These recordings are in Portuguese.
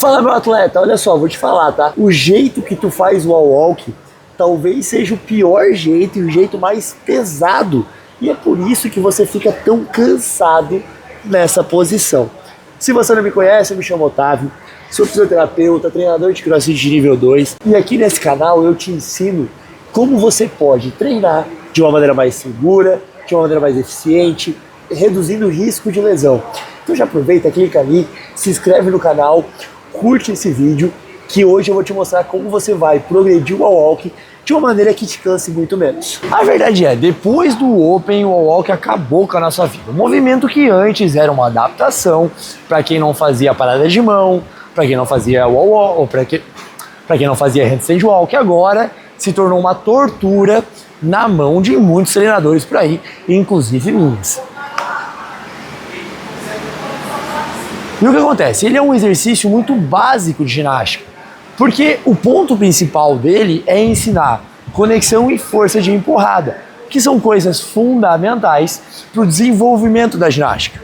Fala, meu atleta, olha só, vou te falar, tá? O jeito que tu faz o wall walk talvez seja o pior jeito e o jeito mais pesado. E é por isso que você fica tão cansado nessa posição. Se você não me conhece, eu me chamo Otávio, sou fisioterapeuta, treinador de CrossFit de nível 2. E aqui nesse canal eu te ensino como você pode treinar de uma maneira mais segura, de uma maneira mais eficiente, reduzindo o risco de lesão. Então já aproveita, clica ali, se inscreve no canal, curte esse vídeo, que hoje eu vou te mostrar como você vai progredir o wall walk de uma maneira que te canse muito menos. A verdade é, depois do Open, o wall walk acabou com a nossa vida. Um movimento que antes era uma adaptação para quem não fazia parada de mão, para quem não fazia wall walk, ou para quem não fazia handstand walk, agora se tornou uma tortura na mão de muitos treinadores por aí, inclusive minhas. E o que acontece? Ele é um exercício muito básico de ginástica, porque o ponto principal dele é ensinar conexão e força de empurrada, que são coisas fundamentais para o desenvolvimento da ginástica.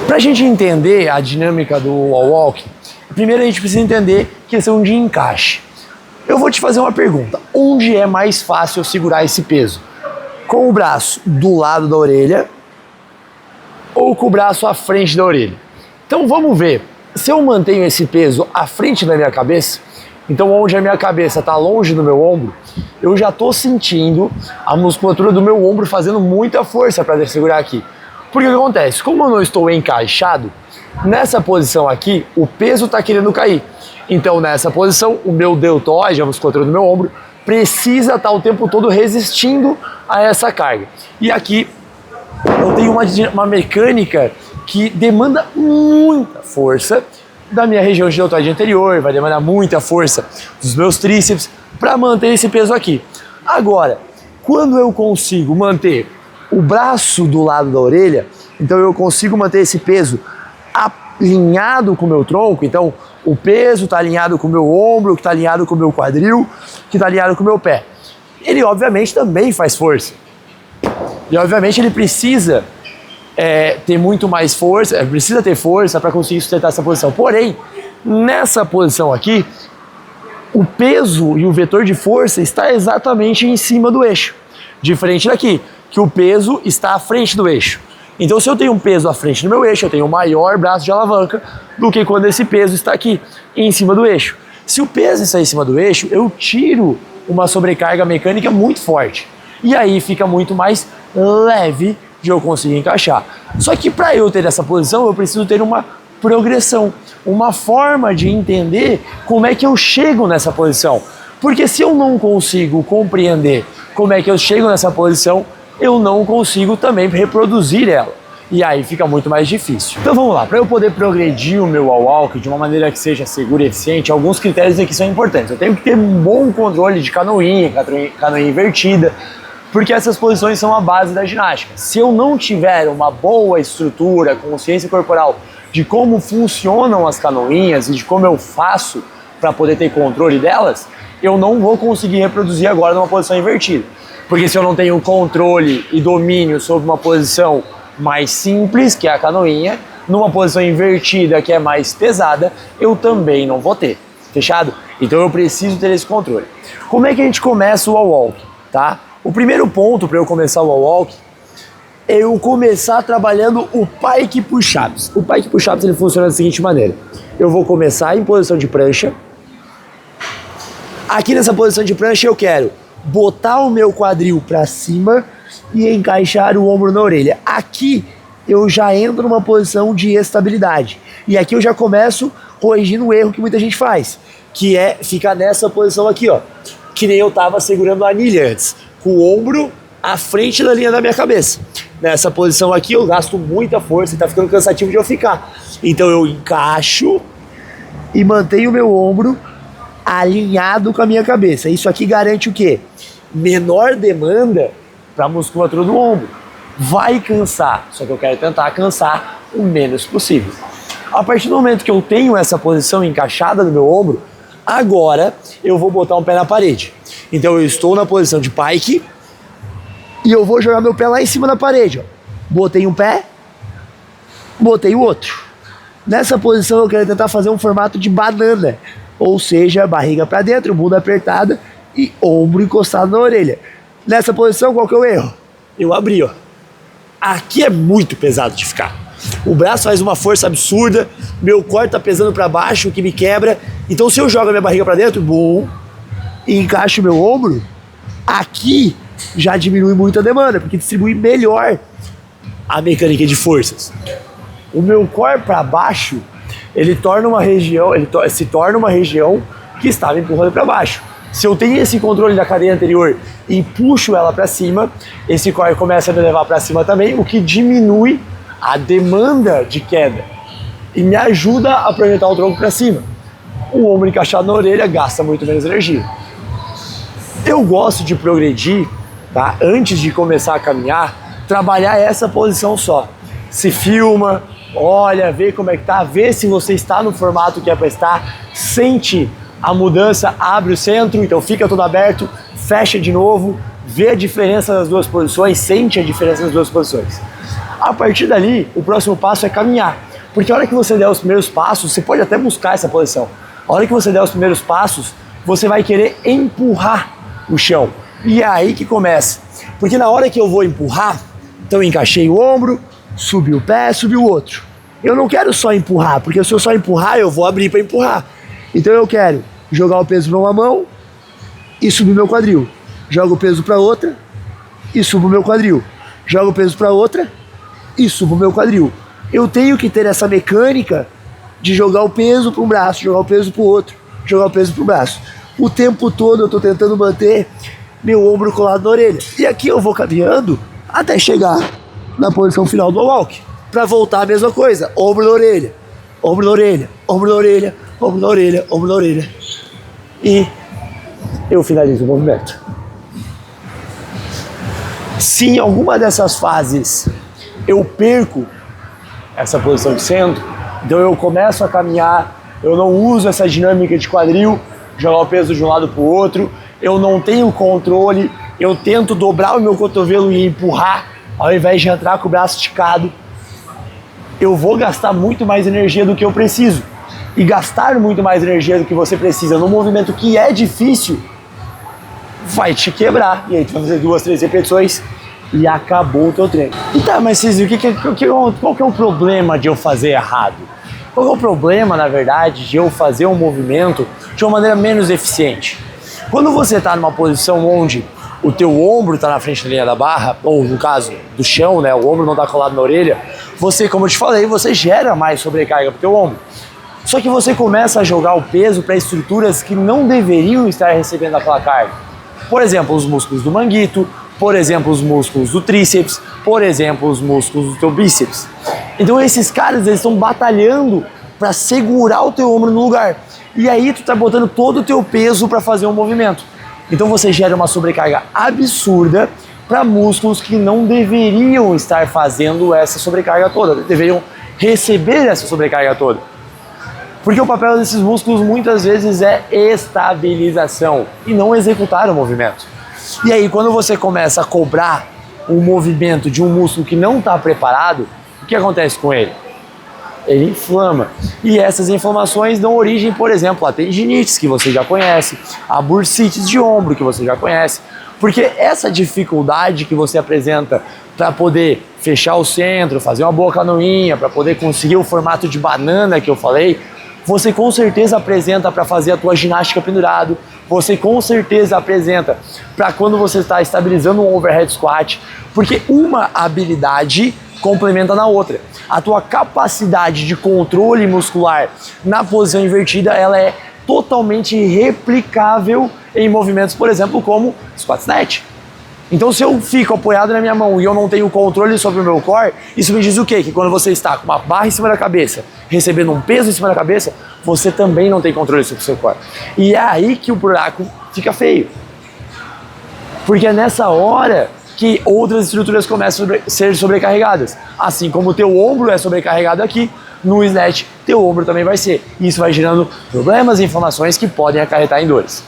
Para a gente entender a dinâmica do wall walk, primeiro a gente precisa entender questão de encaixe. Eu vou te fazer uma pergunta: onde é mais fácil eu segurar esse peso? Com o braço do lado da orelha ou com o braço à frente da orelha? Então vamos ver, se eu mantenho esse peso à frente da minha cabeça, então onde a minha cabeça está longe do meu ombro, eu já estou sentindo a musculatura do meu ombro fazendo muita força para segurar aqui. Porque o que acontece? Como eu não estou encaixado, nessa posição aqui, o peso está querendo cair. Então nessa posição, o meu deltoide, a musculatura do meu ombro, precisa estar o tempo todo resistindo a essa carga. E aqui eu tenho uma mecânica que demanda muita força da minha região de deltoide anterior, vai demandar muita força dos meus tríceps para manter esse peso aqui. Agora, quando eu consigo manter o braço do lado da orelha, então eu consigo manter esse peso alinhado com o meu tronco, então o peso está alinhado com o meu ombro, que está alinhado com o meu quadril, que está alinhado com o meu pé. Ele obviamente também faz força. E obviamente ele precisa ter muito mais força, precisa ter força para conseguir sustentar essa posição. Porém, nessa posição aqui, o peso e o vetor de força está exatamente em cima do eixo. Diferente daqui, que o peso está à frente do eixo. Então, se eu tenho um peso à frente do meu eixo, eu tenho um maior braço de alavanca do que quando esse peso está aqui, em cima do eixo. Se o peso está em cima do eixo, eu tiro uma sobrecarga mecânica muito forte. E aí fica muito mais leve de eu conseguir encaixar. Só que para eu ter essa posição, eu preciso ter uma progressão, uma forma de entender como é que eu chego nessa posição. Porque se eu não consigo compreender como é que eu chego nessa posição, eu não consigo também reproduzir ela. E aí fica muito mais difícil. Então vamos lá, para eu poder progredir o meu wall walk de uma maneira que seja segura e eficiente, alguns critérios aqui são importantes. Eu tenho que ter um bom controle de canoinha invertida, porque essas posições são a base da ginástica. Se eu não tiver uma boa estrutura, consciência corporal de como funcionam as canoinhas e de como eu faço para poder ter controle delas, eu não vou conseguir reproduzir agora numa posição invertida. Porque se eu não tenho controle e domínio sobre uma posição mais simples, que é a canoinha, numa posição invertida, que é mais pesada, eu também não vou ter. Fechado? Então eu preciso ter esse controle. Como é que a gente começa o wall walk? Tá? O primeiro ponto para eu começar o wall walk é eu começar trabalhando o pike push-ups. O pike push-ups ele funciona da seguinte maneira. Eu vou começar em posição de prancha. Aqui nessa posição de prancha eu quero botar o meu quadril para cima e encaixar o ombro na orelha. Aqui eu já entro numa posição de estabilidade. E aqui eu já começo corrigindo o erro que muita gente faz, que é ficar nessa posição aqui, ó, que nem eu tava segurando a anilha antes, com o ombro à frente da linha da minha cabeça. Nessa posição aqui eu gasto muita força e tá ficando cansativo de eu ficar. Então eu encaixo e mantenho o meu ombro alinhado com a minha cabeça. Isso aqui garante o quê? Menor demanda para a musculatura do ombro. Vai cansar, só que eu quero tentar cansar o menos possível. A partir do momento que eu tenho essa posição encaixada no meu ombro, agora eu vou botar um pé na parede. Então eu estou na posição de pike, e eu vou jogar meu pé lá em cima da parede, ó. Botei um pé, botei o outro. Nessa posição eu quero tentar fazer um formato de banana, ou seja, barriga para dentro, bunda apertada e ombro encostado na orelha. Nessa posição, qual que é o erro? Eu abri, ó. Aqui é muito pesado de ficar. O braço faz uma força absurda, meu core tá pesando para baixo, o que me quebra. Então se eu jogo a minha barriga para dentro, bom, e encaixo meu ombro, aqui já diminui muito a demanda, porque distribui melhor a mecânica de forças. O meu core para baixo, ele se torna uma região que estava empurrando para baixo. Se eu tenho esse controle da cadeia anterior e puxo ela para cima, esse core começa a me levar para cima também, o que diminui a demanda de queda e me ajuda a projetar o tronco para cima. O ombro encaixado na orelha gasta muito menos energia. Eu gosto de progredir, tá? Antes de começar a caminhar, trabalhar essa posição só. Se filma, olha, vê como é que tá, vê se você está no formato que é para estar, sente a mudança, abre o centro, então fica todo aberto, fecha de novo, vê a diferença das duas posições, sente a diferença das duas posições. A partir dali, o próximo passo é caminhar, porque a hora que você der os primeiros passos, você pode até buscar essa posição. A hora que você der os primeiros passos, você vai querer empurrar o chão. E é aí que começa. Porque na hora que eu vou empurrar, então eu encaixei o ombro, subi o pé, subi o outro. Eu não quero só empurrar, porque se eu só empurrar, eu vou abrir para empurrar. Então eu quero jogar o peso para uma mão e subir meu quadril. Jogo o peso para outra e subo meu quadril. Jogo o peso para outra e subo meu quadril. Eu tenho que ter essa mecânica de jogar o peso para um braço, jogar o peso para o outro, jogar o peso para o braço. O tempo todo eu estou tentando manter meu ombro colado na orelha. E aqui eu vou caminhando até chegar na posição final do walk. Para voltar a mesma coisa, ombro na orelha, ombro na orelha, ombro na orelha, ombro na orelha, ombro na orelha. E eu finalizo o movimento. Se em alguma dessas fases eu perco essa posição de centro, então eu começo a caminhar, eu não uso essa dinâmica de quadril, jogar o peso de um lado para o outro, eu não tenho controle, eu tento dobrar o meu cotovelo e empurrar, ao invés de entrar com o braço esticado, eu vou gastar muito mais energia do que eu preciso. E gastar muito mais energia do que você precisa num movimento que é difícil, vai te quebrar. E aí tu vai fazer 2, 3 repetições e acabou o teu treino. E tá, mas vocês viram, qual que é o problema de eu fazer errado? Qual que é o problema, na verdade, de eu fazer um movimento de uma maneira menos eficiente? Quando você está numa posição onde o teu ombro está na frente da linha da barra, ou no caso do chão, né, o ombro não está colado na orelha, você, como eu te falei, você gera mais sobrecarga para o teu ombro. Só que você começa a jogar o peso para estruturas que não deveriam estar recebendo aquela carga. Por exemplo, os músculos do manguito, por exemplo, os músculos do tríceps, por exemplo, os músculos do teu bíceps. Então esses caras, eles estão batalhando para segurar o teu ombro no lugar. E aí tu tá botando todo o teu peso para fazer um movimento. Então você gera uma sobrecarga absurda para músculos que não deveriam estar fazendo essa sobrecarga toda, deveriam receber essa sobrecarga toda. Porque o papel desses músculos muitas vezes é estabilização e não executar o movimento. E aí quando você começa a cobrar um movimento de um músculo que não está preparado, o que acontece com ele? Ele inflama. E essas inflamações dão origem, por exemplo, a tendinites, que você já conhece, a bursites de ombro, que você já conhece. Porque essa dificuldade que você apresenta para poder fechar o centro, fazer uma boa canoinha, para poder conseguir o formato de banana que eu falei, você com certeza apresenta para fazer a tua ginástica pendurado, você com certeza apresenta para quando você está estabilizando um overhead squat, porque uma habilidade complementa na outra. A tua capacidade de controle muscular na posição invertida, ela é totalmente replicável em movimentos, por exemplo, como squat snatch. Então se eu fico apoiado na minha mão e eu não tenho controle sobre o meu core, isso me diz o quê? Que quando você está com uma barra em cima da cabeça, recebendo um peso em cima da cabeça, você também não tem controle sobre o seu core. E é aí que o buraco fica feio. Porque é nessa hora que outras estruturas começam a ser sobrecarregadas. Assim como o teu ombro é sobrecarregado aqui, no snatch, teu ombro também vai ser. Isso vai gerando problemas e inflamações que podem acarretar em dores.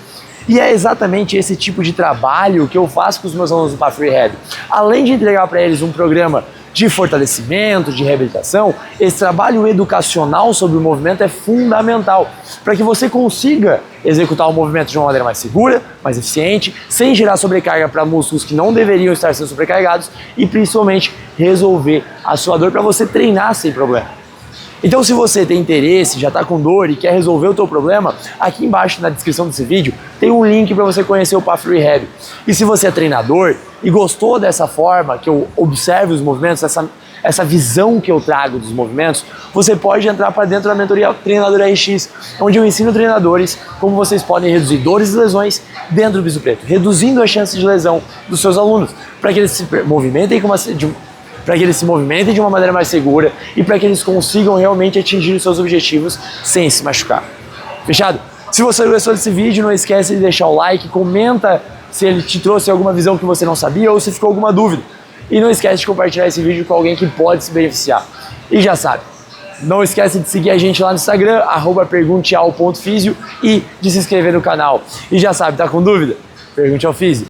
E é exatamente esse tipo de trabalho que eu faço com os meus alunos do Path Rehab. Além de entregar para eles um programa de fortalecimento, de reabilitação, esse trabalho educacional sobre o movimento é fundamental para que você consiga executar o movimento de uma maneira mais segura, mais eficiente, sem gerar sobrecarga para músculos que não deveriam estar sendo sobrecarregados e principalmente resolver a sua dor para você treinar sem problema. Então, se você tem interesse, já está com dor e quer resolver o teu problema, aqui embaixo na descrição desse vídeo tem um link para você conhecer o Path Rehab. E se você é treinador e gostou dessa forma que eu observo os movimentos, essa visão que eu trago dos movimentos, você pode entrar para dentro da mentoria Treinador RX, onde eu ensino treinadores como vocês podem reduzir dores e lesões dentro do piso preto, reduzindo a chance de lesão dos seus alunos, para que eles se movimentem de uma maneira mais segura e para que eles consigam realmente atingir os seus objetivos sem se machucar. Fechado? Se você gostou desse vídeo, não esquece de deixar o like, comenta se ele te trouxe alguma visão que você não sabia ou se ficou alguma dúvida. E não esquece de compartilhar esse vídeo com alguém que pode se beneficiar. E já sabe, não esquece de seguir a gente lá no Instagram, @pergunteao.fisio, e de se inscrever no canal. E já sabe, tá com dúvida? Pergunte ao Fisio.